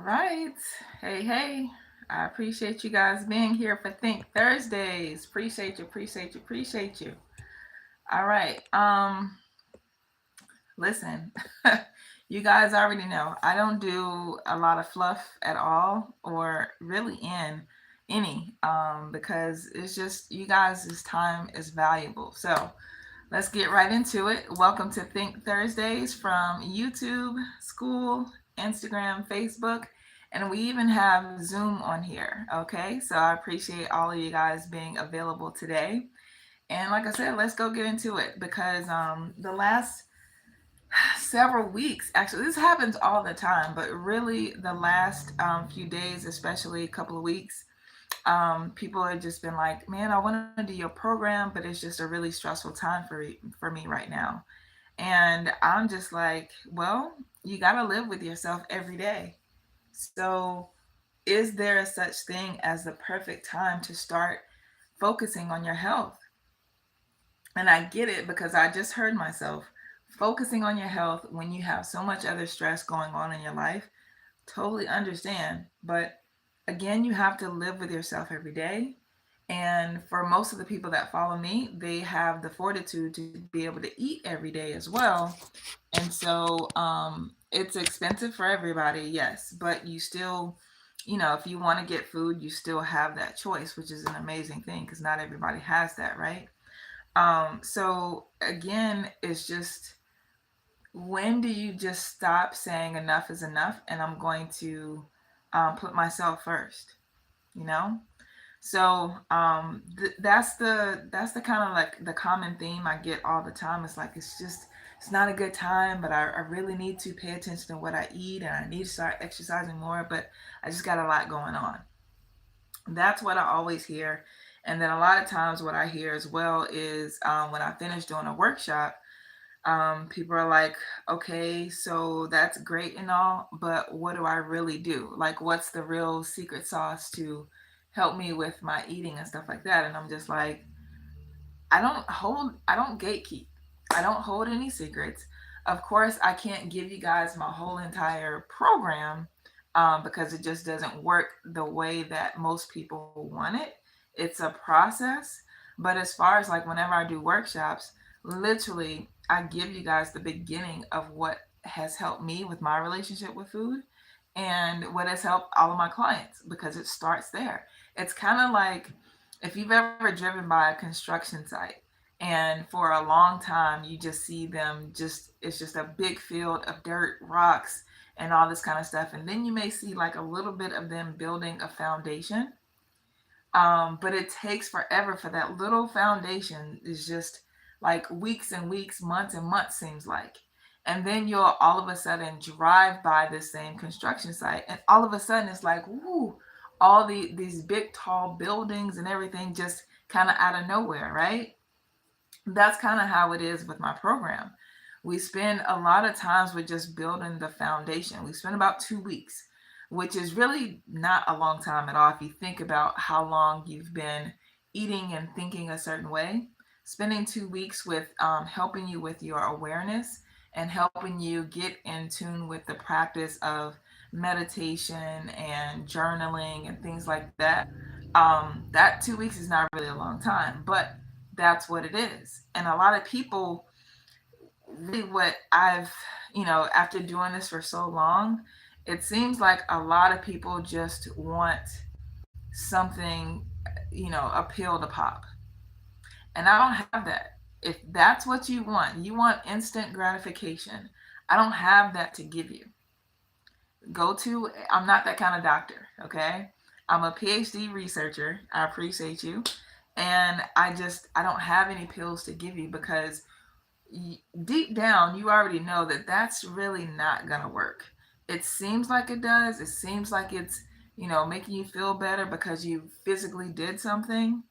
right. Hey, hey. I appreciate you guys being here for Think Thursdays. Appreciate you, appreciate you, appreciate you. All right. Listen. You guys already know I don't do a lot of fluff at all or really in any because it's just you guys' time is valuable. So, let's get right into it. Welcome to Think Thursdays from YouTube, Skool, Instagram, Facebook, and we even have Zoom on here. Okay, so I appreciate all of you guys being available today. And like I said, let's go get into it because the last several weeks, actually, this happens all the time, but really the last few days, especially a couple of weeks, people have just been like, "Man, I want to do your program, but it's just a really stressful time for me right now." And I'm just like, "Well, you got to live with yourself every day. So, is there a such thing as the perfect time to start focusing on your health?" And I get it because I just heard myself focusing on your health when you have so much other stress going on in your life. Totally understand. But again, you have to live with yourself every day. And for most of the people that follow me, they have the fortitude to be able to eat every day as well. And so it's expensive for everybody, yes, but you still, if you want to get food, you still have that choice, which is an amazing thing because not everybody has that, right? So again, it's just when do you just stop saying enough is enough and I'm going to put myself first, you know? So that's the kind of like the common theme I get all the time. It's like it's not a good time, but I really need to pay attention to what I eat and I need to start exercising more, but I just got a lot going on. That's what I always hear. And then a lot of times what I hear as well is when I finish doing a workshop, people are like, okay, so that's great and all, but what do I really do? Like, what's the real secret sauce to help me with my eating and stuff like that? And I'm just like, I don't gatekeep. I don't hold any secrets. Of course, I can't give you guys my whole entire program because it just doesn't work the way that most people want it. It's a process. But as far as like whenever I do workshops, literally, I give you guys the beginning of what has helped me with my relationship with food and what has helped all of my clients because it starts there. It's kind of like if you've ever driven by a construction site and for a long time you just see them just it's just a big field of dirt, rocks, and all this kind of stuff, and then you may see like a little bit of them building a foundation, but it takes forever for that little foundation is just like weeks and weeks, months and months seems like. And then you'll all of a sudden drive by this same construction site, and all of a sudden it's like, woo, these big tall buildings and everything just kind of out of nowhere, right? That's kind of how it is with my program. We spend a lot of times with just building the foundation. We spend about 2 weeks, which is really not a long time at all. If you think about how long you've been eating and thinking a certain way, spending 2 weeks with helping you with your awareness and helping you get in tune with the practice of meditation and journaling and things like that. That 2 weeks is not really a long time, but that's what it is. And a lot of people, really, what I've, after doing this for so long, it seems like a lot of people just want something, a pill to pop. And I don't have that. If that's what you want instant gratification. I don't have that to give you. I'm not that kind of doctor, okay? I'm a PhD researcher. I appreciate you. And I don't have any pills to give you because deep down, you already know that that's really not going to work. It seems like it does. It seems like it's, making you feel better because you physically did something,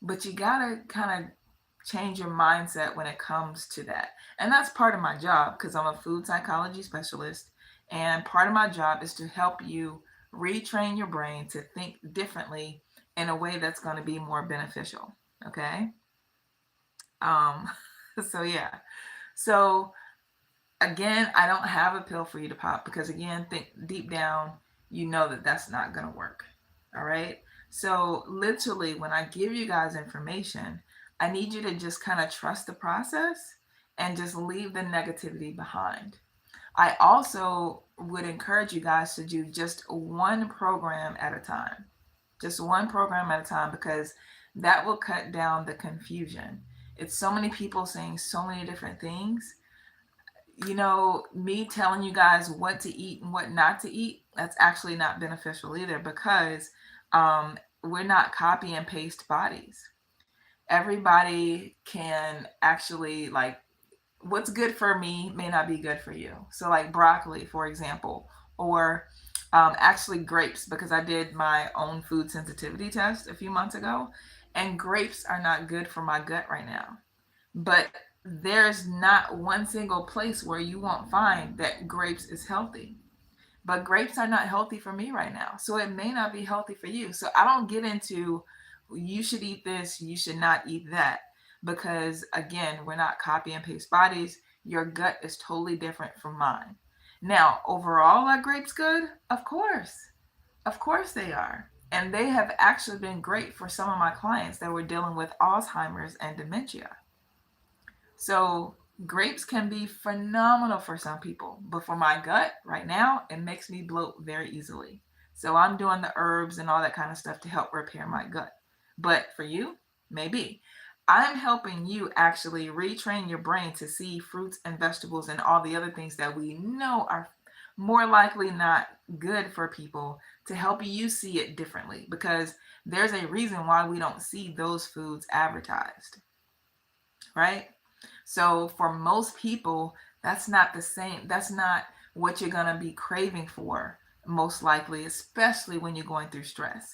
but you got to kind of change your mindset when it comes to that. And that's part of my job because I'm a food psychology specialist. And part of my job is to help you retrain your brain to think differently in a way that's going to be more beneficial. Okay. Um, so, yeah. So, again, I don't have a pill for you to pop because, again, think deep down, you know that that's not going to work. All right. So, literally, when I give you guys information, I need you to just kind of trust the process and just leave the negativity behind. I also would encourage you guys to do just one program at a time. Just one program at a time, because that will cut down the confusion. It's so many people saying so many different things. Me telling you guys what to eat and what not to eat, that's actually not beneficial either, because we're not copy and paste bodies. Everybody can actually, like, what's good for me may not be good for you. So, like broccoli, for example, or actually grapes, because I did my own food sensitivity test a few months ago, and grapes are not good for my gut right now. But there's not one single place where you won't find that grapes is healthy. But grapes are not healthy for me right now. So it may not be healthy for you. So I don't get into you should eat this, you should not eat that. Because again, we're not copy and paste bodies. Your gut is totally different from mine. Now, overall, are grapes good? Of course. Of course they are. And they have actually been great for some of my clients that were dealing with Alzheimer's and dementia. So grapes can be phenomenal for some people, but for my gut right now, it makes me bloat very easily. So I'm doing the herbs and all that kind of stuff to help repair my gut. But for you, maybe. I'm helping you actually retrain your brain to see fruits and vegetables and all the other things that we know are more likely not good for people, to help you see it differently, because there's a reason why we don't see those foods advertised, right? So for most people, that's not the same. That's not what you're going to be craving for, most likely, especially when you're going through stress.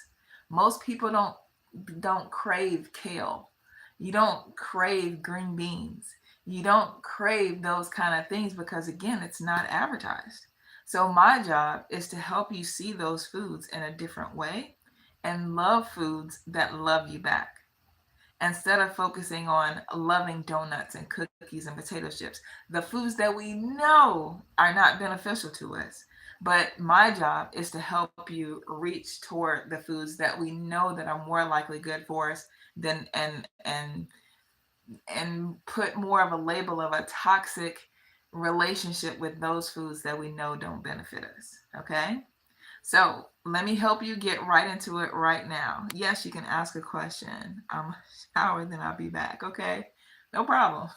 Most people don't crave kale. You don't crave green beans. You don't crave those kind of things because again, it's not advertised. So my job is to help you see those foods in a different way and love foods that love you back, instead of focusing on loving donuts and cookies and potato chips, the foods that we know are not beneficial to us. But my job is to help you reach toward the foods that we know that are more likely good for us than and put more of a label of a toxic relationship with those foods that we know don't benefit us. Okay? So let me help you get right into it right now. Yes, you can ask a question. I'm showered, then I'll be back. Okay, no problem.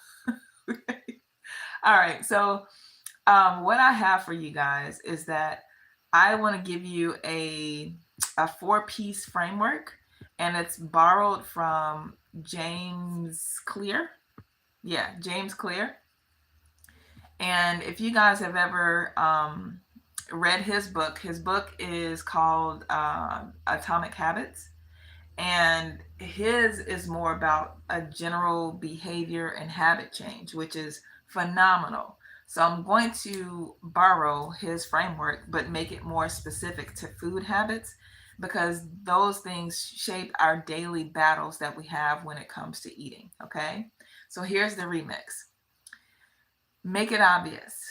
All right. So what I have for you guys is that I want to give you a four-piece framework, and it's borrowed from James Clear. Yeah, James Clear. And if you guys have ever read his book is called Atomic Habits. And his is more about a general behavior and habit change, which is phenomenal. So I'm going to borrow his framework, but make it more specific to food habits, because those things shape our daily battles that we have when it comes to eating. Okay. So here's the remix. Make it obvious.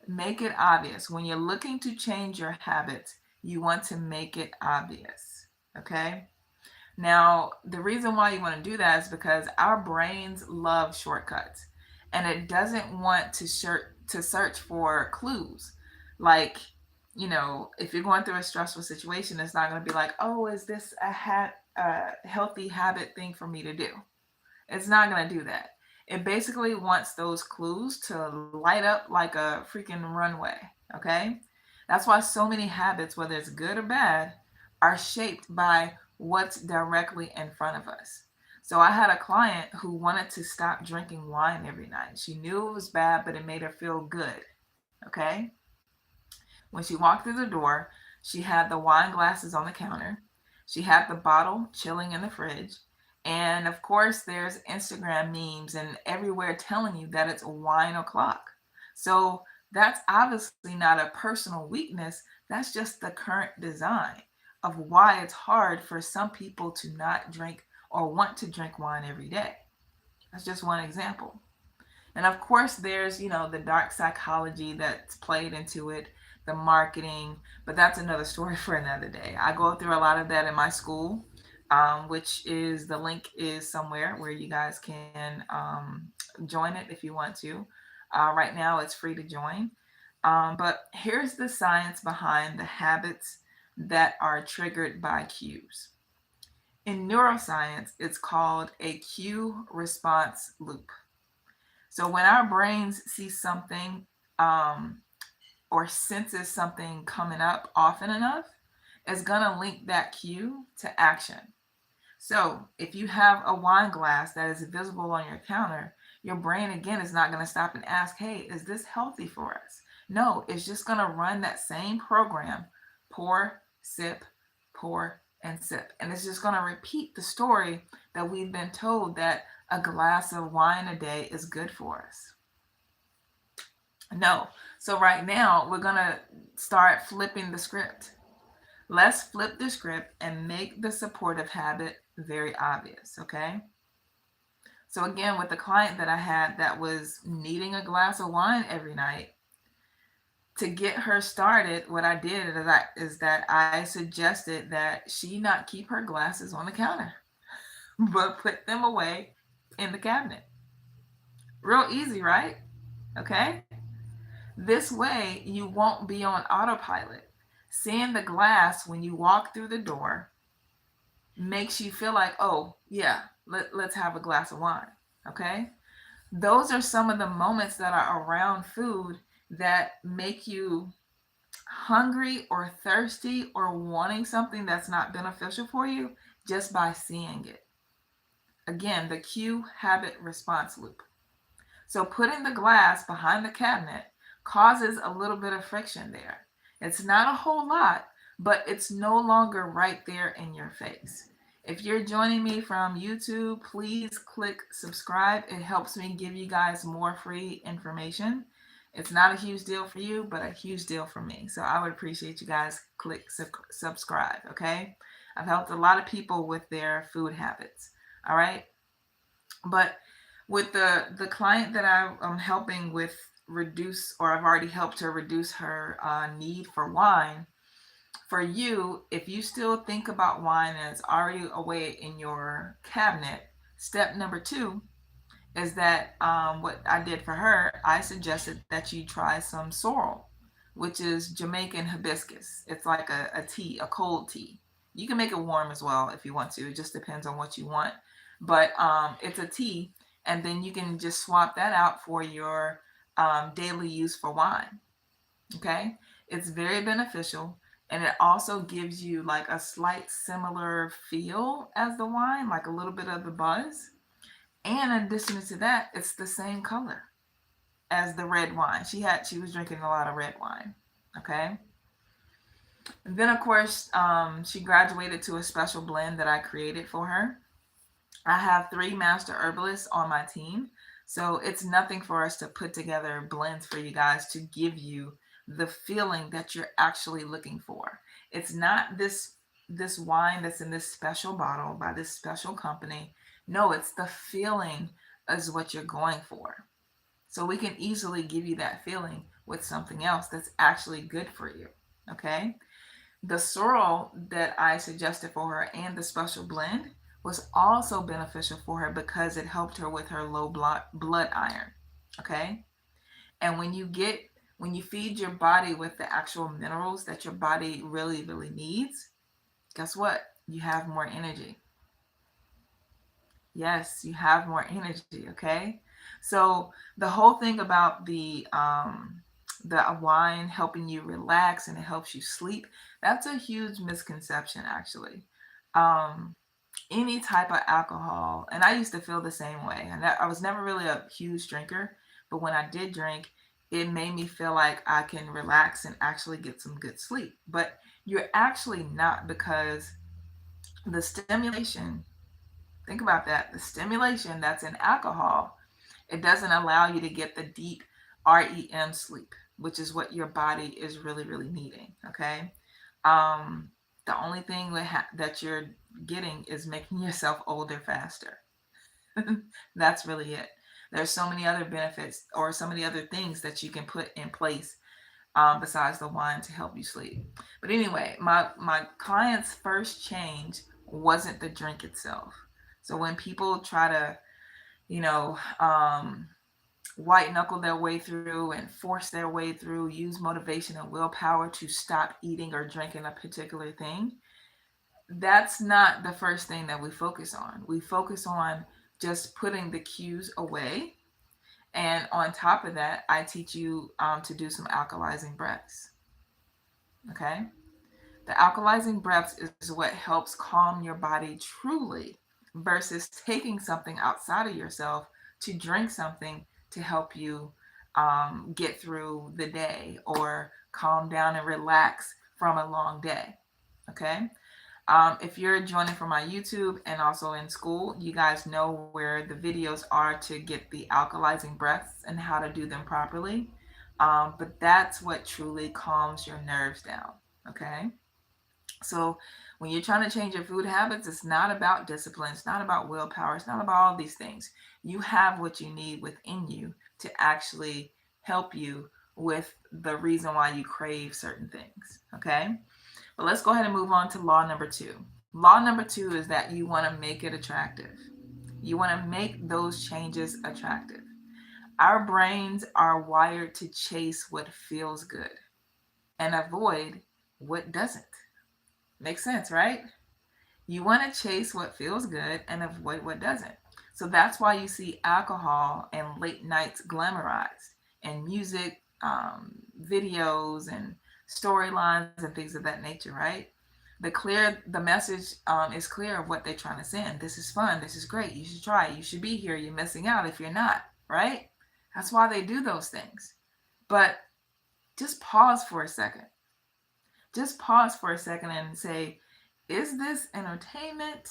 Make it obvious. When you're looking to change your habits, you want to make it obvious. Okay. Now, the reason why you want to do that is because our brains love shortcuts, and it doesn't want to search for clues. Like, if you're going through a stressful situation, it's not going to be like, oh, is this a healthy habit thing for me to do? It's not going to do that. It basically wants those clues to light up like a freaking runway. Okay? That's why so many habits, whether it's good or bad, are shaped by what's directly in front of us. So I had a client who wanted to stop drinking wine every night. She knew it was bad, but it made her feel good. Okay? When she walked through the door, she had the wine glasses on the counter. She had the bottle chilling in the fridge. And of course, there's Instagram memes and everywhere telling you that it's wine o'clock. So that's obviously not a personal weakness. That's just the current design of why it's hard for some people to not drink or want to drink wine every day. That's just one example. And of course, there's, the dark psychology that's played into it. the marketing, but that's another story for another day. I go through a lot of that in my Skool, which is the link is somewhere where you guys can join it if you want to. Right now, it's free to join. But here's the science behind the habits that are triggered by cues. In neuroscience, it's called a cue response loop. So when our brains see something um, or senses something coming up often enough, it's going to link that cue to action. So if you have a wine glass that is visible on your counter, your brain again is not going to stop and ask, hey, is this healthy for us? No, it's just going to run that same program: pour, sip, pour, and sip. And it's just going to repeat the story that we've been told that a glass of wine a day is good for us. No. So right now, we're going to start flipping the script. Let's flip the script and make the supportive habit very obvious, okay? So again, with the client that I had that was needing a glass of wine every night, to get her started, what I did is that I suggested that she not keep her glasses on the counter, but put them away in the cabinet. Real easy, right? Okay? This way, you won't be on autopilot. Seeing the glass when you walk through the door makes you feel like, oh, yeah, let's have a glass of wine. Okay? Those are some of the moments that are around food that make you hungry or thirsty or wanting something that's not beneficial for you just by seeing it. Again, the cue habit response loop. So putting the glass behind the cabinet causes a little bit of friction there. It's not a whole lot, but it's no longer right there in your face. If you're joining me from YouTube, please click subscribe. It helps me give you guys more free information. It's not a huge deal for you, but a huge deal for me. So I would appreciate you guys click subscribe, okay? I've helped a lot of people with their food habits. All right? But with the client that I'm helping with reduce, or I've already helped her reduce her need for wine. For you, if you still think about wine as already away in your cabinet, step number two is that what I did for her, I suggested that you try some sorrel, which is Jamaican hibiscus. It's like a tea, a cold tea. You can make it warm as well if you want to. It just depends on what you want. But it's a tea, and then you can just swap that out for your daily use for wine. Okay, it's very beneficial, and it also gives you like a slight similar feel as the wine, like a little bit of the buzz. And in addition to that, it's the same color as the red wine. She was drinking a lot of red wine. Okay. And then of course, she graduated to a special blend that I created for her. I have three master herbalists on my team. So it's nothing for us to put together blends for you guys to give you the feeling that you're actually looking for. It's not this wine that's in this special bottle by this special company. No, it's the feeling is what you're going for. So we can easily give you that feeling with something else that's actually good for you. Okay? The sorrel that I suggested for her and the special blend was also beneficial for her because it helped her with her low blood iron. Okay? And when you feed your body with the actual minerals that your body really, really needs, guess what? You have more energy. Yes, you have more energy, okay? So the whole thing about the wine helping you relax and it helps you sleep, that's a huge misconception actually. Um, any type of alcohol, and I used to feel the same way. And I was never really a huge drinker, but when I did drink, it made me feel like I can relax and actually get some good sleep. But you're actually not, because the stimulation, think about that, the stimulation that's in alcohol, it doesn't allow you to get the deep REM sleep, which is what your body is really, really needing. Okay. Um, the only thing that you're getting is making yourself older faster. That's really it. There's so many other benefits or so many other things that you can put in place besides the wine to help you sleep. But anyway, my client's first change wasn't the drink itself. So when people try to, you know, white knuckle their way through and force their way through, use motivation and willpower to stop eating or drinking a particular thing, that's not the first thing that we focus on. We focus on just putting the cues away. And on top of that, I teach you to do some alkalizing breaths. Okay. The alkalizing breaths is what helps calm your body truly versus taking something outside of yourself to drink something to help you get through the day or calm down and relax from a long day. Okay. If you're joining from my YouTube and also in Skool, you guys know where the videos are to get the alkalizing breaths and how to do them properly. But that's what truly calms your nerves down. Okay. So when you're trying to change your food habits, it's not about discipline, it's not about willpower, it's not about all these things. You have what you need within you to actually help you with the reason why you crave certain things. Okay. But let's go ahead and move on to law number two. Law number two is that you want to make it attractive. You want to make those changes attractive. Our brains are wired to chase what feels good and avoid what doesn't. Makes sense, right? You want to chase what feels good and avoid what doesn't. So that's why you see alcohol and late nights glamorized, and music, videos, and storylines and things of that nature, right? The message is clear of what they're trying to send. This is fun. This is great. You should try it. You should be here. You're missing out if you're not, right? That's why they do those things. But just pause for a second. Just pause for a second and say, is this entertainment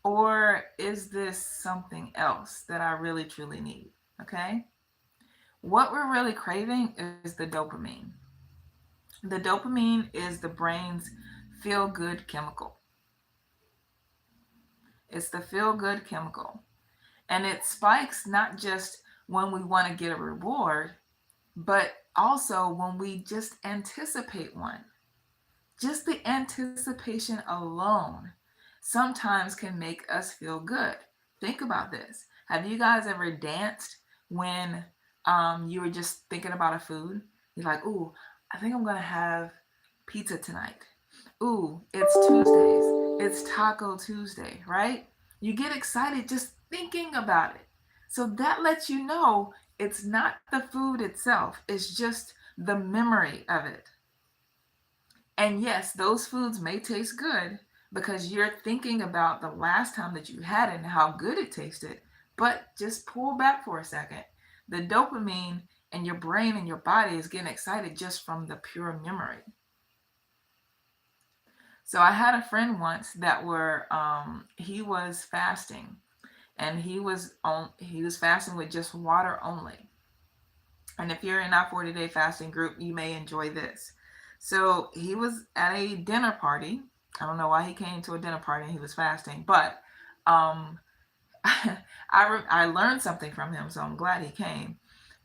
or is this something else that I really truly need? Okay. What we're really craving is the dopamine. The dopamine is the brain's feel good chemical. It's the feel good chemical. And it spikes not just when we want to get a reward, but also when we just anticipate one. Just the anticipation alone sometimes can make us feel good. Think about this. Have you guys ever danced when you were just thinking about a food? You're like, ooh, I think I'm going to have pizza tonight. Ooh, it's Tuesdays. It's Taco Tuesday, right? You get excited just thinking about it. So that lets you know it's not the food itself, it's just the memory of it. And yes, those foods may taste good because you're thinking about the last time that you had it and how good it tasted. But just pull back for a second. The dopamine and your brain and your body is getting excited just from the pure memory. So I had a friend once that were he was fasting, and he was fasting with just water only. And if you're in our 40-day fasting group, you may enjoy this. So he was at a dinner party. I don't know why he came to a dinner party and he was fasting, but um, I learned something from him, so I'm glad he came.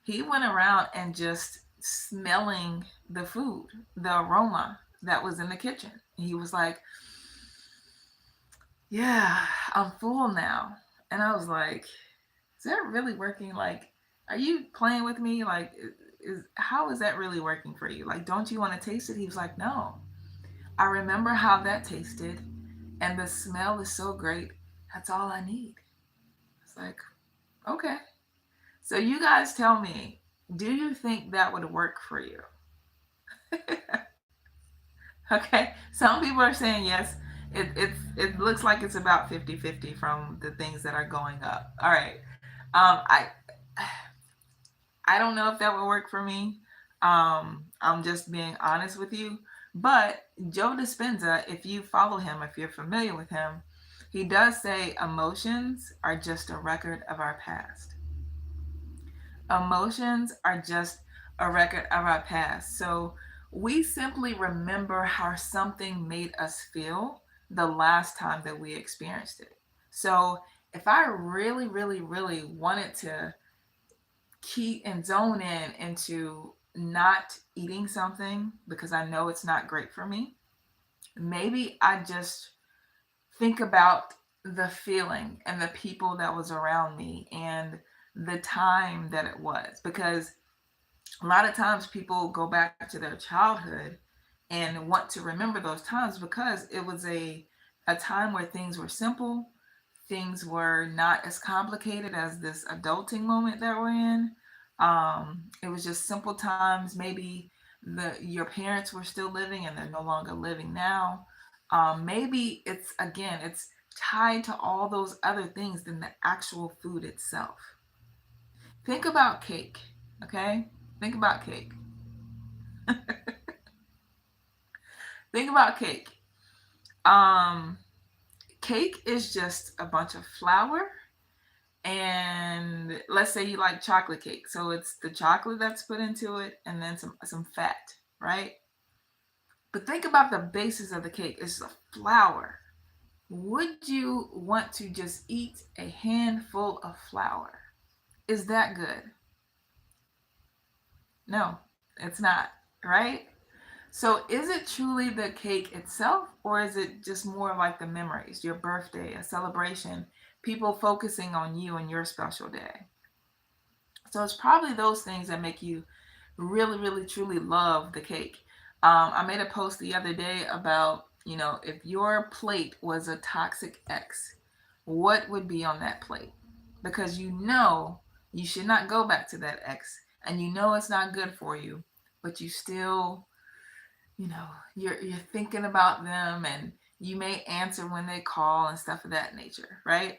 He went around and just smelling the food, the aroma that was in the kitchen. He was like, "Yeah, I'm full now," and I was like, "Is that really working? Like, are you playing with me? Like, how is that really working for you? Like, don't you want to taste it?" He was like, "No, I remember how that tasted, and the smell is so great. That's all I need." It's like, okay. So you guys tell me, do you think that would work for you? Okay. Some people are saying yes. It looks like it's about 50-50 from the things that are going up. All right. I I don't know if that would work for me. I'm just being honest with you. But Joe Dispenza, if you follow him, if you're familiar with him, he does say emotions are just a record of our past. Emotions are just a record of our past. So we simply remember how something made us feel the last time that we experienced it. So if I really, really, really wanted to key and zone in into not eating something because I know it's not great for me, maybe I just think about the feeling and the people that was around me and the time that it was, because a lot of times people go back to their childhood and want to remember those times because it was a time where things were simple, things were not as complicated as this adulting moment that we're in. It was just simple times. Maybe the your parents were still living and they're no longer living now. Maybe it's, again, it's tied to all those other things than the actual food itself. Think about cake, okay? Think about cake. Think about cake. Um, Cake is just a bunch of flour, and let's say you like chocolate cake, so it's the chocolate that's put into it, and then some fat, right? But think about the basis of the cake. It's the flour. Would you want to just eat a handful of flour? Is that good? No, it's not, right? So is it truly the cake itself, or is it just more like the memories, your birthday, a celebration, people focusing on you and your special day? So it's probably those things that make you really, really, truly love the cake. I made a post the other day about, if your plate was a toxic X, what would be on that plate? Because you should not go back to that X, and it's not good for you, but you still, you're thinking about them, and you may answer when they call and stuff of that nature, right?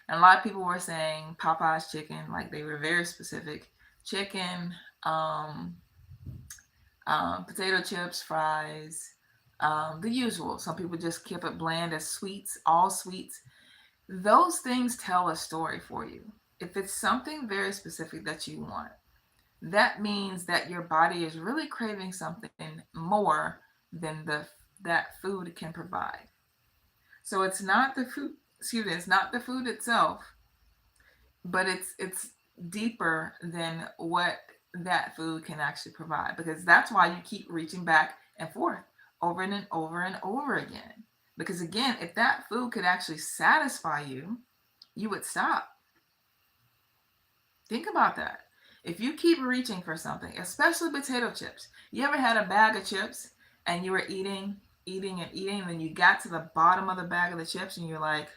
And a lot of people were saying Popeye's chicken, like they were very specific. Chicken, um, potato chips, fries, the usual. Some people just keep it bland as sweets, all sweets. Those things tell a story for you. If it's something very specific that you want, that means that your body is really craving something more than that food can provide. So it's not the food, excuse me, it's not the food itself, but it's deeper than what that food can actually provide, because that's why you keep reaching back and forth over and over and over again. Because again, if that food could actually satisfy you, you would stop. Think about that. If you keep reaching for something, especially potato chips, you ever had a bag of chips and you were eating, eating, and eating, and then you got to the bottom of the bag of the chips and you're like,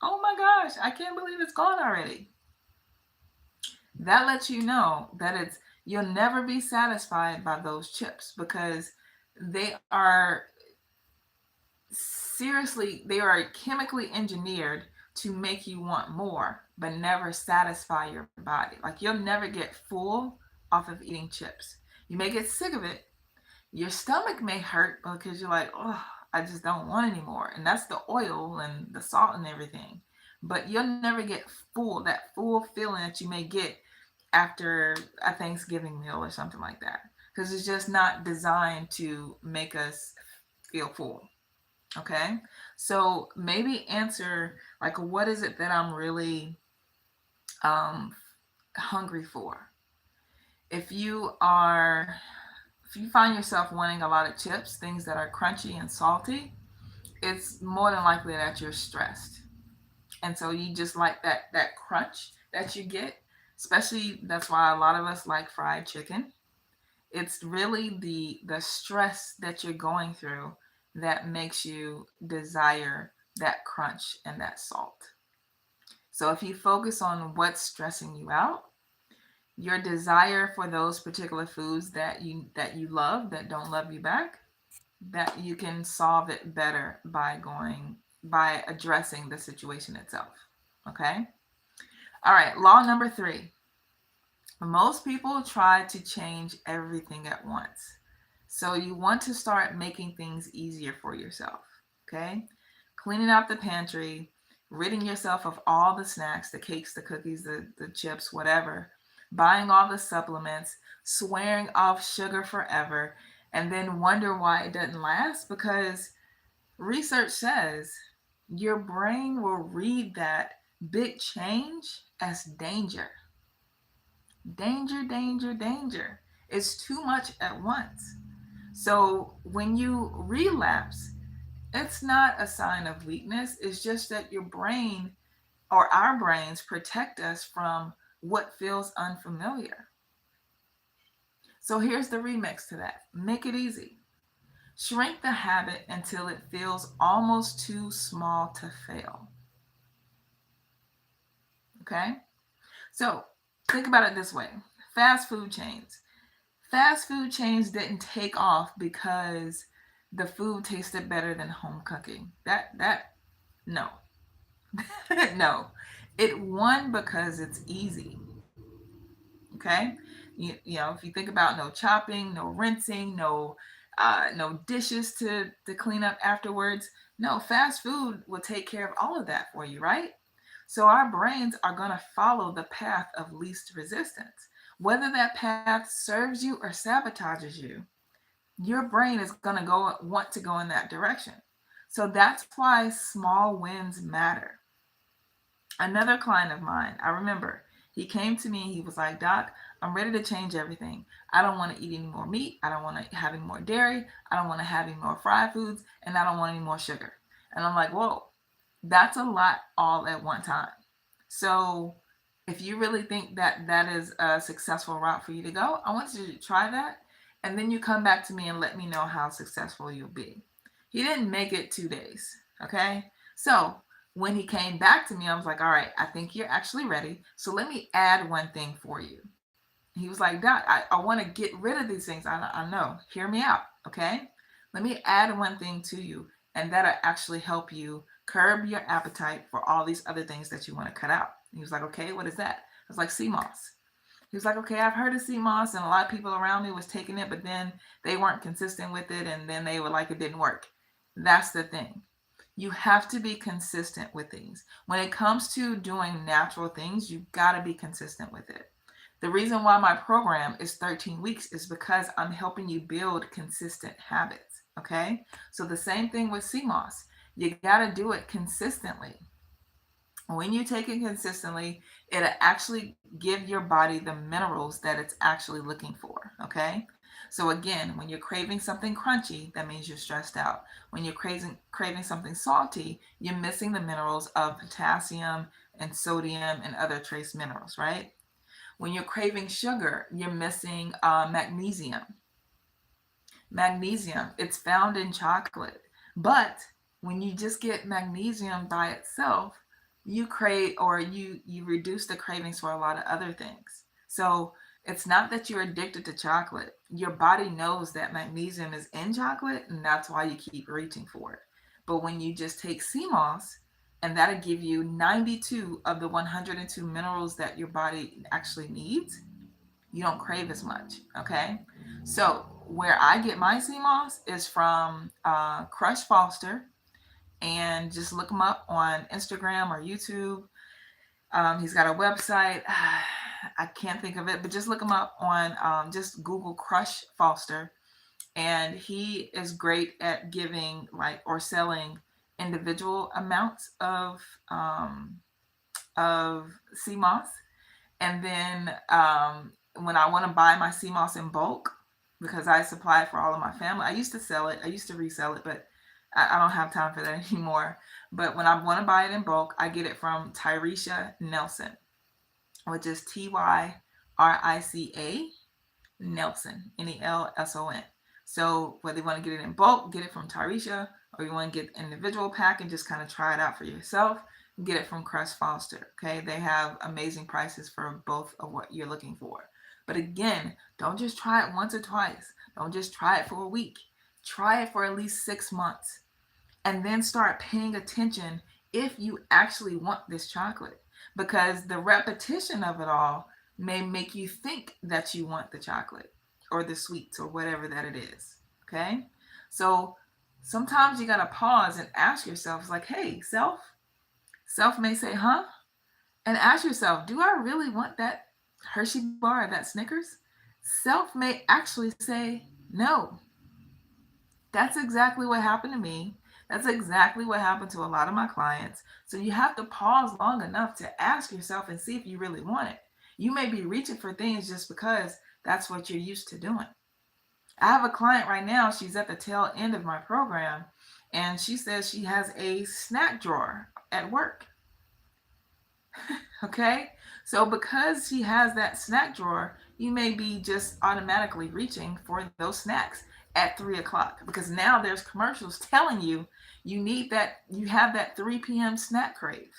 oh my gosh, I can't believe it's gone already. That lets you know that you'll never be satisfied by those chips, because they are, seriously, they are chemically engineered to make you want more but never satisfy your body. Like, you'll never get full off of eating chips. You may get sick of it. Your stomach may hurt because you're like, oh, I just don't want anymore. And that's the oil and the salt and everything. But you'll never get full, that full feeling that you may get after a Thanksgiving meal or something like that. Because it's just not designed to make us feel full. Okay. So maybe answer, like, what is it that I'm really um, hungry for? If you are, if you find yourself wanting a lot of chips, things that are crunchy and salty, it's more than likely that you're stressed. And so you just like that crunch that you get. Especially, that's why a lot of us like fried chicken. It's really the stress that you're going through that makes you desire that crunch and that salt. So if you focus on what's stressing you out, your desire for those particular foods that you love, that don't love you back, that you can solve it better by addressing the situation itself. Okay? All right, law number 3. Most people try to change everything at once. So you want to start making things easier for yourself. Okay? Cleaning out the pantry, ridding yourself of all the snacks, the cakes, the cookies, the chips, whatever, buying all the supplements, swearing off sugar forever, and then wonder why it doesn't last, because research says your brain will read that big change as danger. Danger, danger, danger. It's too much at once. So when you relapse, it's not a sign of weakness. It's just that your brain or our brains protect us from what feels unfamiliar. So here's the remix to that: make it easy. Shrink the habit until it feels almost too small to fail. Okay? So think about it this way: fast food chains. Fast food chains didn't take off because the food tasted better than home cooking. No. No. It won because it's easy. Okay? If you think about no chopping, no rinsing, no dishes to clean up afterwards. No, fast food will take care of all of that for you, right? So our brains are going to follow the path of least resistance. Whether that path serves you or sabotages you, your brain is going to go want to go in that direction. So that's why small wins matter. Another client of mine, I remember, he came to me. He was like, Doc, I'm ready to change everything. I don't want to eat any more meat. I don't want to have any more dairy. I don't want to have any more fried foods. And I don't want any more sugar. And I'm like, whoa, that's a lot all at one time. So if you really think that that is a successful route for you to go, I want you to try that. And then you come back to me and let me know how successful you'll be. He didn't make it 2 days. Okay. So when he came back to me, I was like, all right, I think you're actually ready. So let me add one thing for you. He was like, Doc, I want to get rid of these things. I know. Hear me out. Okay. Let me add one thing to you, and that'll actually help you curb your appetite for all these other things that you want to cut out. He was like, okay, what is that? I was like, sea moss. He was like, okay, I've heard of sea moss, and a lot of people around me was taking it, but then they weren't consistent with it, and then they were like, it didn't work. That's the thing. You have to be consistent with things. When it comes to doing natural things, you got to be consistent with it. The reason why my program is 13 weeks is because I'm helping you build consistent habits. Okay. So the same thing with CMOS. You got to do it consistently. When you take it consistently, it'll actually give your body the minerals that it's actually looking for. Okay. So again, when you're craving something crunchy, that means you're stressed out. When you're craving something salty, you're missing the minerals of potassium and sodium and other trace minerals, right? When you're craving sugar, you're missing magnesium. Magnesium, it's found in chocolate. But when you just get magnesium by itself, you crave or you reduce the cravings for a lot of other things. So it's not that you're addicted to chocolate. Your body knows that magnesium is in chocolate, and that's why you keep reaching for it. But when you just take sea moss, and that'll give you 92 of the 102 minerals that your body actually needs, you don't crave as much. Okay. So where I get my sea moss is from Crush Foster, and just look him up on Instagram or YouTube. He's got a website. I can't think of it, but just look him up on just Google Crush Foster. And he is great at giving like or selling individual amounts of sea moss. And then when I want to buy my sea moss in bulk, because I supply it for all of my family, I used to sell it, I used to resell it, but I don't have time for that anymore. But when I want to buy it in bulk, I get it from Tyresha Nelson, which is Tyrica Nelson, Nelson. So whether you want to get it in bulk, get it from Tyresha, or you want to get an individual pack and just kind of try it out for yourself, get it from Crush Foster. Okay, they have amazing prices for both of what you're looking for. But again, don't just try it once or twice. Don't just try it for a week. Try it for at least 6 months, and then start paying attention if you actually want this chocolate, because the repetition of it all may make you think that you want the chocolate or the sweets or whatever that it is. Okay. So sometimes you got to pause and ask yourself, like, hey, self may say, huh? And ask yourself, do I really want that Hershey bar or that Snickers? Self may actually say, no. That's exactly what happened to me. That's exactly what happened to a lot of my clients. So you have to pause long enough to ask yourself and see if you really want it. You may be reaching for things just because That's what you're used to doing. I have a client right now, she's at the tail end of my program, and she says she has a snack drawer at work. Okay? So because she has that snack drawer, you may be just automatically reaching for those snacks at 3 o'clock because now there's commercials telling you you have that 3 p.m. snack crave.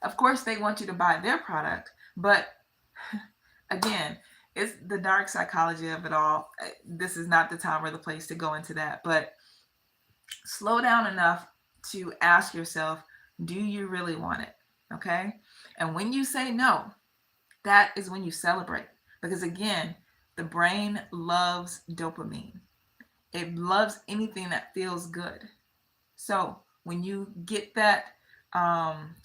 Of course, they want you to buy their product, but again, it's the dark psychology of it all. This is not the time or the place to go into that, but slow down enough to ask yourself, do you really want it? Okay? And when you say no, that is when you celebrate. Because again, the brain loves dopamine. It loves anything that feels good. So when you get um,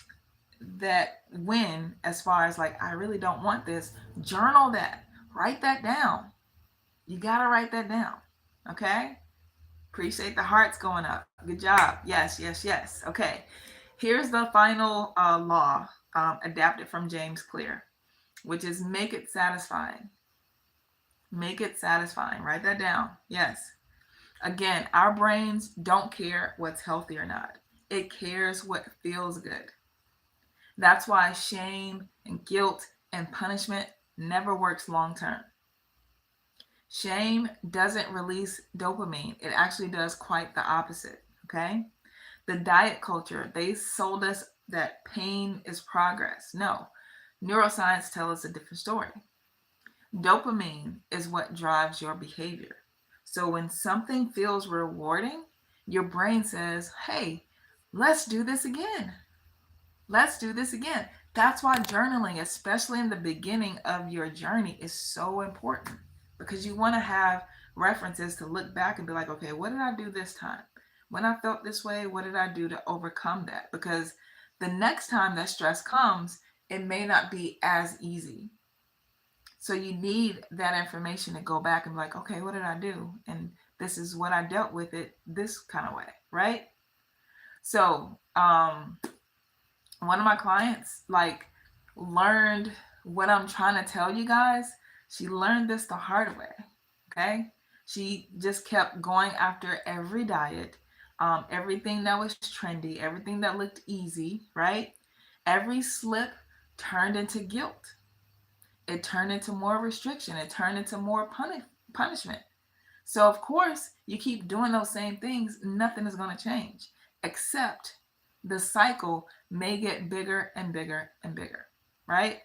that win, as far as like, I really don't want this, journal that. Write that down. You gotta write that down. Okay? Appreciate the hearts going up. Good job. Yes, yes, yes. Okay. Here's the final law adapted from James Clear, which is make it satisfying. Make it satisfying. Write that down. Yes. Again, our brains don't care what's healthy or not, it cares what feels good. That's why shame and guilt and punishment never works long term. Shame doesn't release dopamine, it actually does quite the opposite. Okay? The diet culture, they sold us that pain is progress. No, neuroscience tells us a different story. Dopamine is what drives your behavior. So when something feels rewarding, your brain says, hey, let's do this again. Let's do this again. That's why journaling, especially in the beginning of your journey, is so important because you want to have references to look back and be like, okay, what did I do this time? When I felt this way, what did I do to overcome that? Because the next time that stress comes, it may not be as easy. So you need that information to go back and be like, okay, what did I do? And this is what I dealt with it this kind of way, right? So one of my clients like learned what I'm trying to tell you guys. She learned this the hard way. Okay. She just kept going after every diet, everything that was trendy, everything that looked easy, right? Every slip turned into guilt. It turned into more restriction. It turned into more punishment. So, of course, you keep doing those same things, nothing is going to change, except the cycle may get bigger and bigger and bigger, right?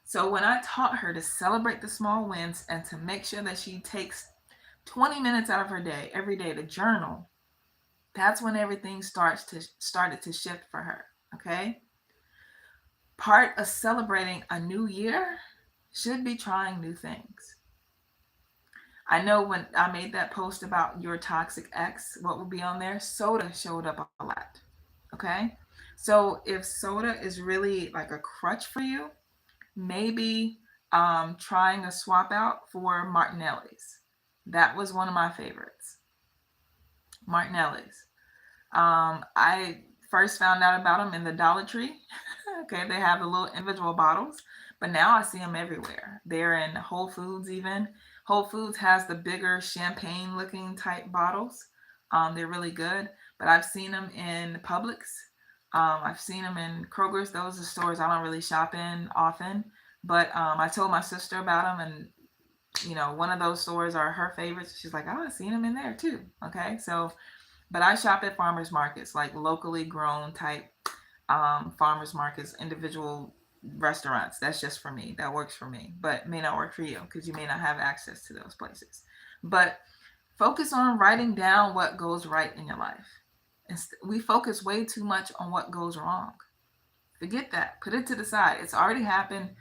So, when I taught her to celebrate the small wins and to make sure that she takes 20 minutes out of her day every day to journal, that's when everything started to shift for her. Okay. Part of celebrating a new year should be trying new things. I know when I made that post about your toxic ex, what would be on there? Soda showed up a lot. Okay. So if soda is really like a crutch for you, maybe trying a swap out for Martinelli's. That was one of my favorites. Martinelli's. I first found out about them in the Dollar Tree. Okay, they have the little individual bottles, but now I see them everywhere. They're in Whole Foods even. Whole Foods has the bigger champagne looking type bottles. They're really good, but I've seen them in Publix. I've seen them in Kroger's. Those are stores I don't really shop in often, but I told my sister about them, and one of those stores are her favorites. She's like, oh, I've seen them in there too. Okay, so but I shop at farmers markets, like locally grown type farmers markets, individual restaurants. That's just for me. That works for me, but may not work for you because you may not have access to those places. But focus on writing down what goes right in your life. We focus way too much on what goes wrong. Forget that. Put it to the side. It's already happened.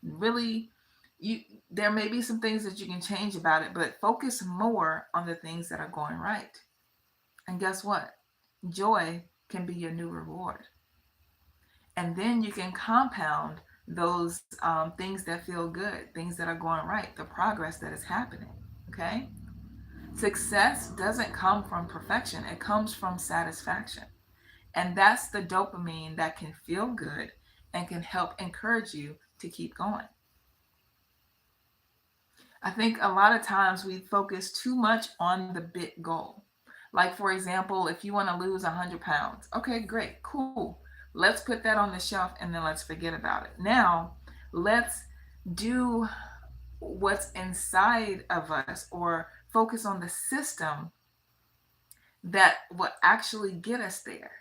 Really, you there may be some things that you can change about it, but focus more on the things that are going right. And guess what? Joy can be your new reward. And then you can compound those things that feel good, things that are going right, the progress that is happening. Okay? Success doesn't come from perfection, it comes from satisfaction. And that's the dopamine that can feel good and can help encourage you to keep going. I think a lot of times we focus too much on the big goal. Like, for example, if you want to lose 100 pounds, okay, great, cool. Let's put that on the shelf and then let's forget about it. Now, let's do what's inside of us or focus on the system that will actually get us there.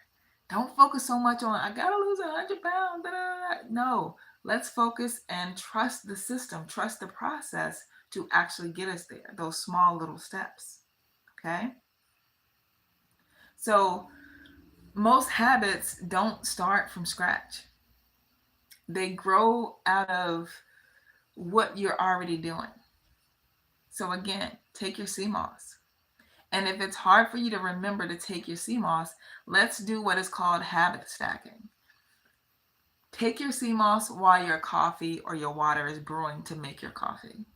Don't focus so much on, I gotta lose 100 pounds. Da, da, da. No, let's focus and trust the system, trust the process to actually get us there, those small little steps. Okay. So, most habits don't start from scratch, they grow out of what you're already doing. So, again, take your CMOS. And if it's hard for you to remember to take your CMOS, let's do what is called habit stacking. Take your CMOS while your coffee or your water is brewing to make your coffee.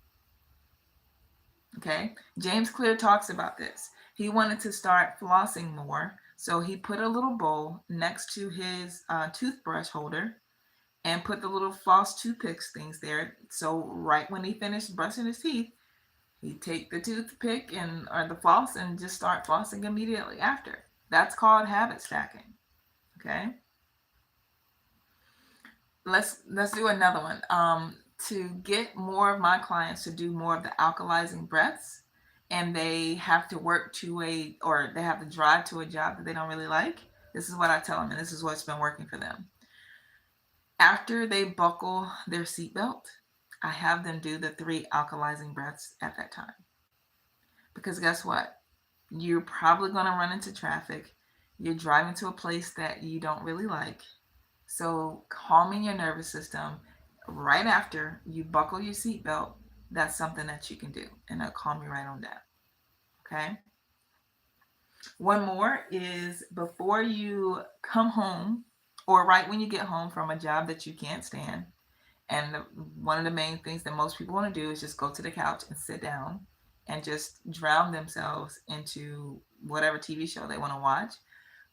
Okay? James Clear talks about this. He wanted to start flossing more, so he put a little bowl next to his toothbrush holder and put the little floss toothpicks things there. So right when he finished brushing his teeth, he'd take the toothpick and or the floss and just start flossing immediately after. That's called habit stacking. Okay. Let's do another one. To get more of my clients to do more of the alkalizing breaths, and they have to work to a or they have to drive to a job that they don't really like. This is what I tell them, and this is what's been working for them. After they buckle their seatbelt, I have them do the 3 alkalizing breaths at that time. Because guess what? You're probably going to run into traffic. You're driving to a place that you don't really like. So, calming your nervous system right after you buckle your seatbelt, that's something that you can do. And that'll calm you right on down. Okay. One more is before you come home or right when you get home from a job that you can't stand. And one of the main things that most people want to do is just go to the couch and sit down and just drown themselves into whatever TV show they want to watch.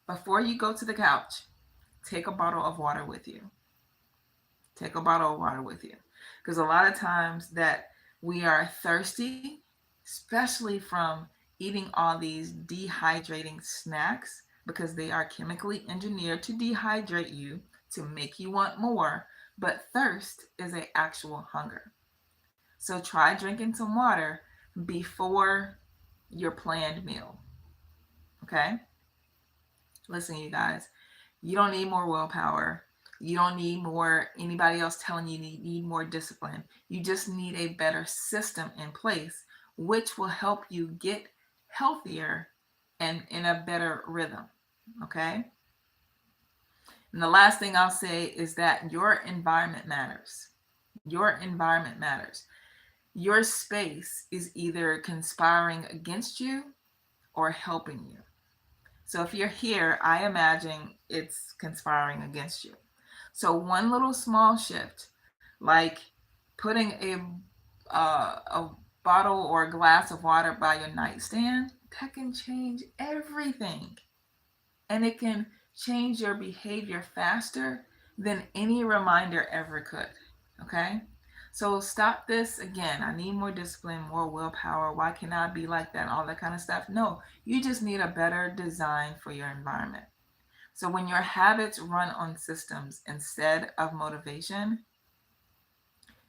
Before you go to the couch, take a bottle of water with you. Take a bottle of water with you. Because a lot of times that we are thirsty, especially from eating all these dehydrating snacks because they are chemically engineered to dehydrate you to make you want more. But thirst is an actual hunger. So try drinking some water before your planned meal. Okay? Listen, you guys, you don't need more willpower. You don't need more anybody else telling you need more discipline. You just need a better system in place, which will help you get healthier and in a better rhythm. Okay? And the last thing I'll say is that your environment matters. Your environment matters. Your space is either conspiring against you or helping you. So if you're here, I imagine it's conspiring against you. So one little small shift, like putting a bottle or a glass of water by your nightstand, that can change everything, and it can change your behavior faster than any reminder ever could. Okay. So stop this again. I need more discipline, more willpower. Why can I be like that? All that kind of stuff. No, you just need a better design for your environment. So when your habits run on systems instead of motivation,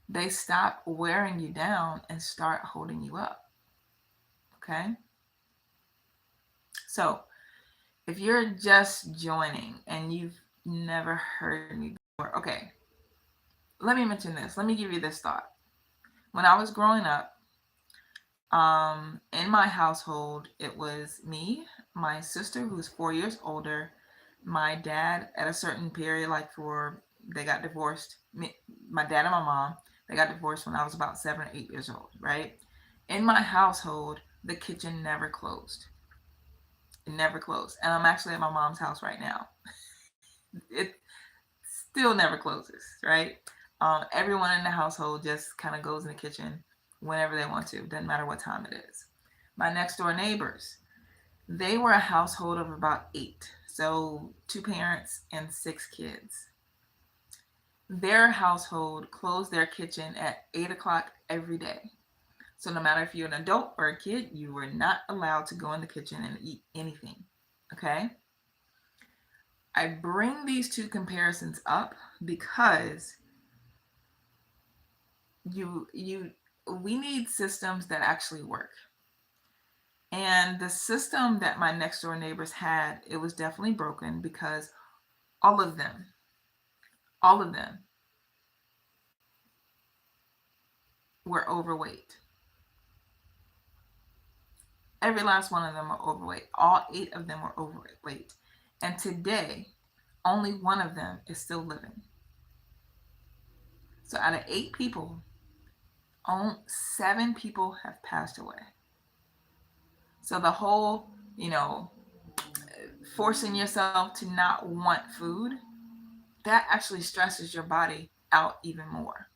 they stop wearing you down and start holding you up. Okay. So if you're just joining and you've never heard me before, okay, let me mention this. Let me give you this thought. When I was growing up, in my household, it was me, my sister, who's 4 years older, my dad at a certain period, like for they got divorced. My dad and my mom, they got divorced when I was about 7 or 8 years old, right? In my household, the kitchen never closed. It never closed. And I'm actually at my mom's house right now. It still never closes, right? Everyone in the household just kind of goes in the kitchen whenever they want to. Doesn't matter what time it is. My next door neighbors, they were a household of about 8. So 2 parents and 6 kids. Their household closed their kitchen at 8 o'clock every day. So no matter if you're an adult or a kid, you are not allowed to go in the kitchen and eat anything. Okay? I bring these two comparisons up because you we need systems that actually work. And the system that my next door neighbors had, it was definitely broken because all of them, all of them were overweight. Every last one of them were overweight. All 8 of them were overweight. And today, only one of them is still living. So out of 8 people, 7 people have passed away. So the whole, forcing yourself to not want food, that actually stresses your body out even more.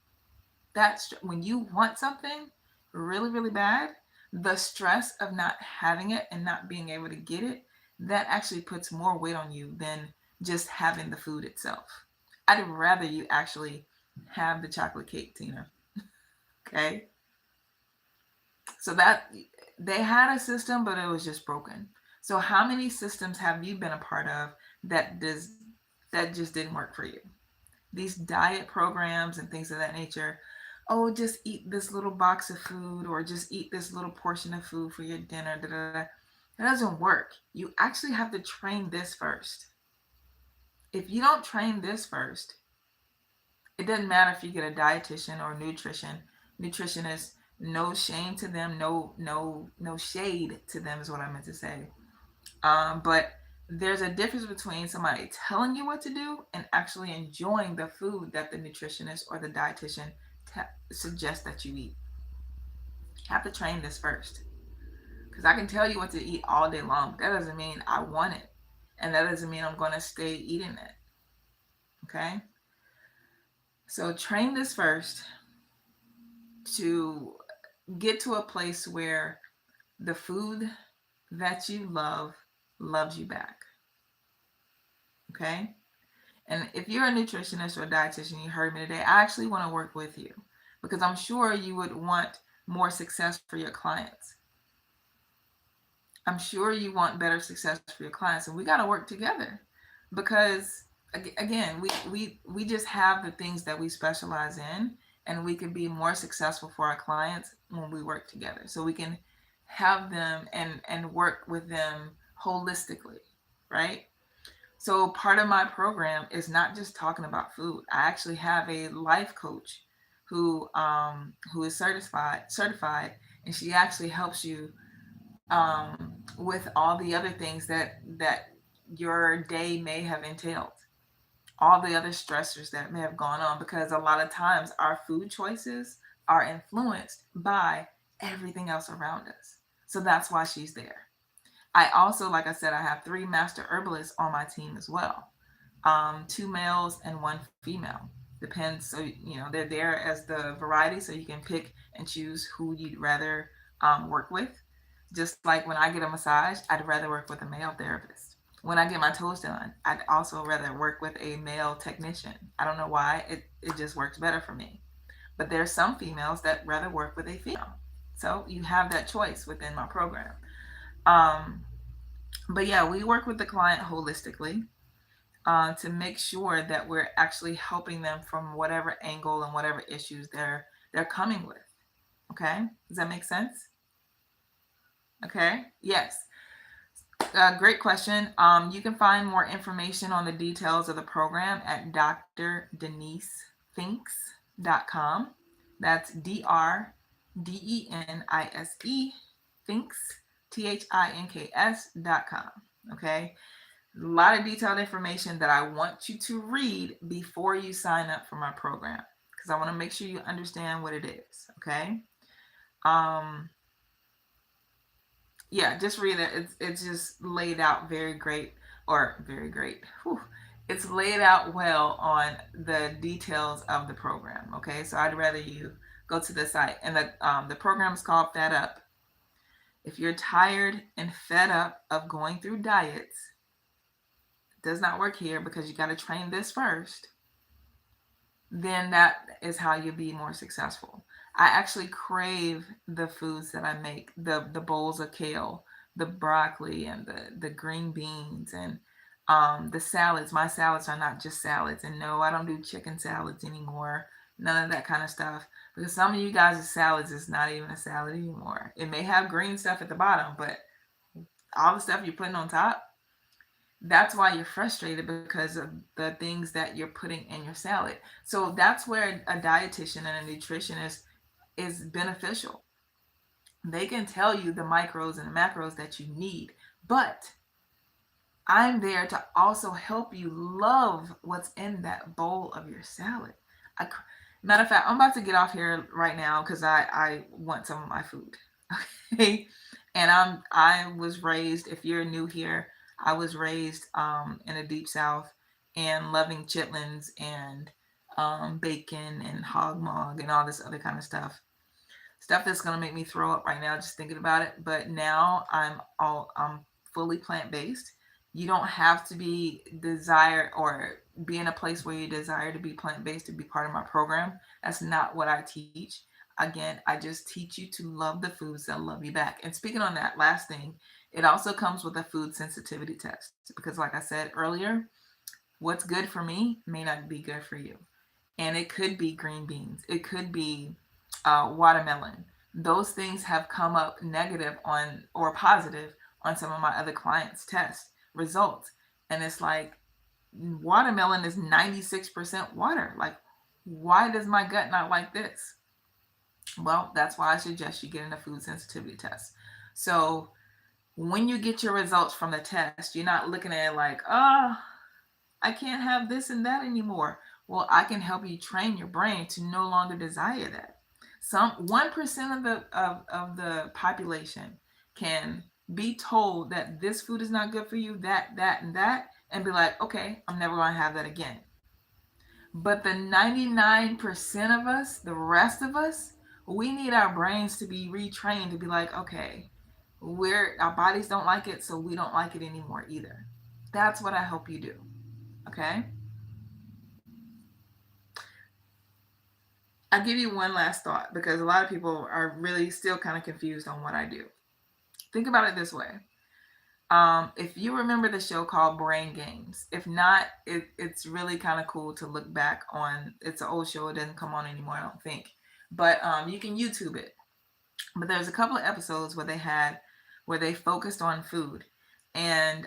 That's when you want something really, really bad, the stress of not having it and not being able to get it, that actually puts more weight on you than just having the food itself. I'd rather you actually have the chocolate cake, Tina. Okay? So that they had a system, but it was just broken. So how many systems have you been a part of that just didn't work for you? These diet programs and things of that nature. Oh, just eat this little box of food or just eat this little portion of food for your dinner. Da, da, da. That doesn't work. You actually have to train this first. If you don't train this first, it doesn't matter if you get a dietitian or nutritionist. No shame to them. No shade to them is what I meant to say. But there's a difference between somebody telling you what to do and actually enjoying the food that the nutritionist or the dietitian suggests that you eat. You have to train this first. Because I can tell you what to eat all day long, but that doesn't mean I want it. And that doesn't mean I'm going to stay eating it. Okay? So train this first to get to a place where the food that you love loves you back. Okay? And if you're a nutritionist or a dietitian, you heard me today, I actually want to work with you because I'm sure you would want more success for your clients. I'm sure you want better success for your clients, and we got to work together because again, we just have the things that we specialize in, and we can be more successful for our clients when we work together. So we can have them and work with them holistically, right? So part of my program is not just talking about food. I actually have a life coach who is certified, and she actually helps you with all the other things that your day may have entailed, all the other stressors that may have gone on, because a lot of times our food choices are influenced by everything else around us. So that's why she's there. I also, like I said, I have 3 master herbalists on my team as well. 2 males and 1 female. Depends. So, they're there as the variety so you can pick and choose who you'd rather work with. Just like when I get a massage, I'd rather work with a male therapist. When I get my toes done, I'd also rather work with a male technician. I don't know why. It just works better for me. But there's some females that rather work with a female. So you have that choice within my program. Um, but yeah, we work with the client holistically to make sure that we're actually helping them from whatever angle and whatever issues they're coming with. Okay, does that make sense? Okay, yes. Great question. You can find more information on the details of the program at drdenisfinks.com. That's DRDENISE Finks, THINKS.com. Okay. A lot of detailed information that I want you to read before you sign up for my program because I want to make sure you understand what it is. Okay. Yeah, just read it. It's just laid out very great, or very great. Whew. It's laid out well on the details of the program. Okay, so I'd rather you go to the site, and the program is called Fed Up. If you're tired and fed up of going through diets, it does not work here because you got to train this first. Then that is how you'll be more successful. I actually crave the foods that I make, the bowls of kale, the broccoli and the green beans and the salads. My salads are not just salads. And no, I don't do chicken salads anymore. None of that kind of stuff. Because some of you guys' salads is not even a salad anymore. It may have green stuff at the bottom, but all the stuff you're putting on top, that's why you're frustrated because of the things that you're putting in your salad. So that's where a dietitian and a nutritionist is beneficial. They can tell you the micros and the macros that you need, but I'm there to also help you love what's in that bowl of your salad. I, Matter of fact, I'm about to get off here right now because I want some of my food. Okay, and I was raised. If you're new here, I was raised in the deep south and loving chitlins and bacon and hog maw and all this other kind of stuff that's gonna make me throw up right now just thinking about it. But now I'm fully plant based. You don't have to be desire or be in a place where you desire to be plant based to be part of my program. That's not what I teach. Again, I just teach you to love the foods that love you back. And speaking on that last thing, it also comes with a food sensitivity test because, like I said earlier, what's good for me may not be good for you. And it could be green beans, it could be watermelon. Those things have come up negative on or positive on some of my other clients' test results. And it's like watermelon is 96% water. Like, why does my gut not like this? Well, that's why I suggest you get in a food sensitivity test. So when you get your results from the test, you're not looking at it like, oh, I can't have this and that anymore. Well, I can help you train your brain to no longer desire that. Some 1% of the population can be told that this food is not good for you, that, and that, and be like, okay, I'm never gonna have that again. But the 99% of us, the rest of us, we need our brains to be retrained to be like, okay, our bodies don't like it, so we don't like it anymore either. That's what I hope you do. Okay. I'll give you one last thought because a lot of people are really still kind of confused on what I do. Think about it this way. If you remember the show called Brain Games, if not, it's really kind of cool to look back on. It's an old show; it doesn't come on anymore, I don't think. But you can YouTube it. But there's a couple of episodes where they focused on food, and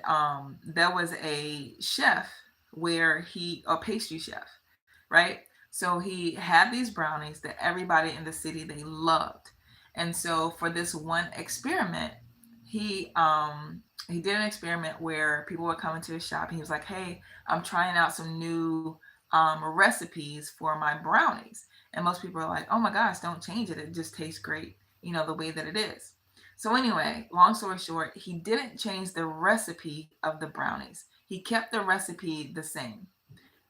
there was a chef a pastry chef, right? So he had these brownies that everybody in the city they loved, and so for this one experiment, he um he did an experiment where people would come into his shop and he was like, hey, I'm trying out some new recipes for my brownies. And most people are like, oh my gosh, don't change it, it just tastes great, the way that it is. So anyway, long story short, he didn't change the recipe of the brownies, he kept the recipe the same.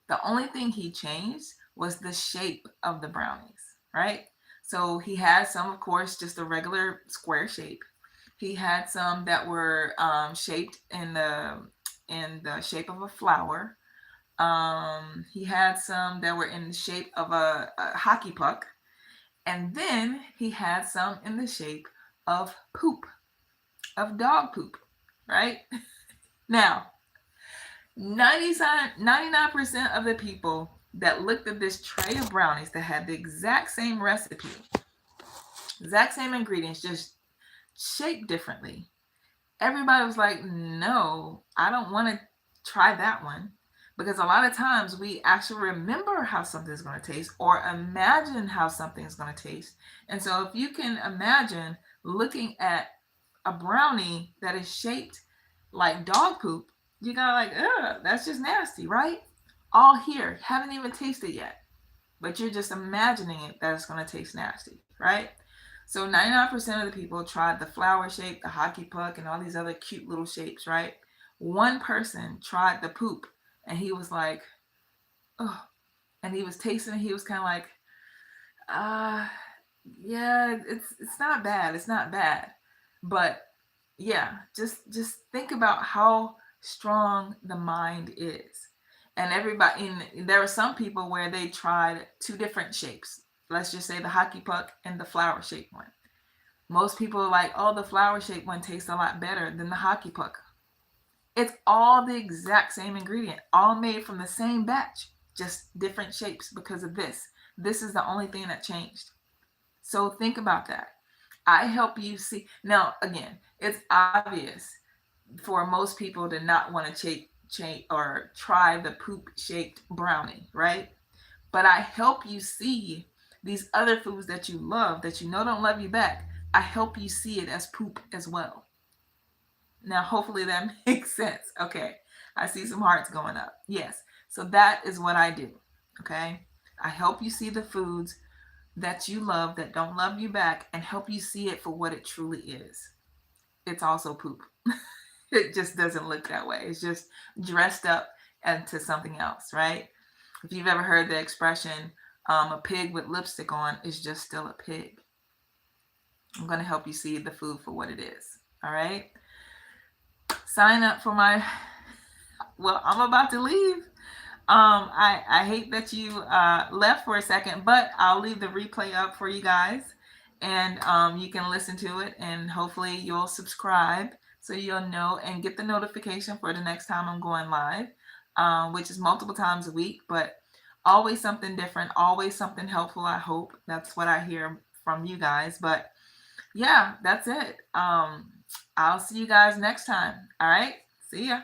The only thing he changed was the shape of the brownies, right? So he had some, of course, just a regular square shape. He had some that were shaped in the shape of a flower. He had some that were in the shape of a hockey puck, and then he had some in the shape of poop, of dog poop, right? Now, 99% of the people that looked at this tray of brownies that had the exact same recipe, exact same ingredients, just shaped differently, everybody was like, no, I don't want to try that one. Because a lot of times we actually remember how something's going to taste or imagine how something's going to taste. And so if you can imagine looking at a brownie that is shaped like dog poop, you got like, ugh, that's just nasty, right? All here, haven't even tasted yet, but you're just imagining it that it's going to taste nasty, right? So 99% of the people tried the flower shape, the hockey puck, and all these other cute little shapes, right? One person tried the poop, and he was like, oh, and he was tasting it. He was kind of like, uh, yeah, it's not bad. It's not bad, but yeah, just think about how strong the mind is. And there were some people where they tried two different shapes. let's just say the hockey puck and the flower shaped one. Most people are like, oh, the flower shaped one tastes a lot better than the hockey puck. It's all the exact same ingredient, all made from the same batch, just different shapes because of this. This is the only thing that changed. So think about that. I help you see. Now, again, it's obvious for most people to not want to change or try the poop shaped brownie, right? But I help you see these other foods that you love that you know don't love you back. I help you see it as poop as well. Now, hopefully that makes sense. Okay. I see some hearts going up. Yes. So that is what I do. Okay. I help you see the foods that you love that don't love you back and help you see it for what it truly is. It's also poop. It just doesn't look that way. It's just dressed up into something else, right? If you've ever heard the expression, a pig with lipstick on is just still a pig. I'm going to help you see the food for what it is. All right. Sign up for my, well, I'm about to leave. I hate that you left for a second, but I'll leave the replay up for you guys, and you can listen to it, and hopefully you'll subscribe so you'll know and get the notification for the next time I'm going live, which is multiple times a week, but always something different, always something helpful. I hope that's what I hear from you guys. But yeah, that's it. I'll see you guys next time. All right. See ya.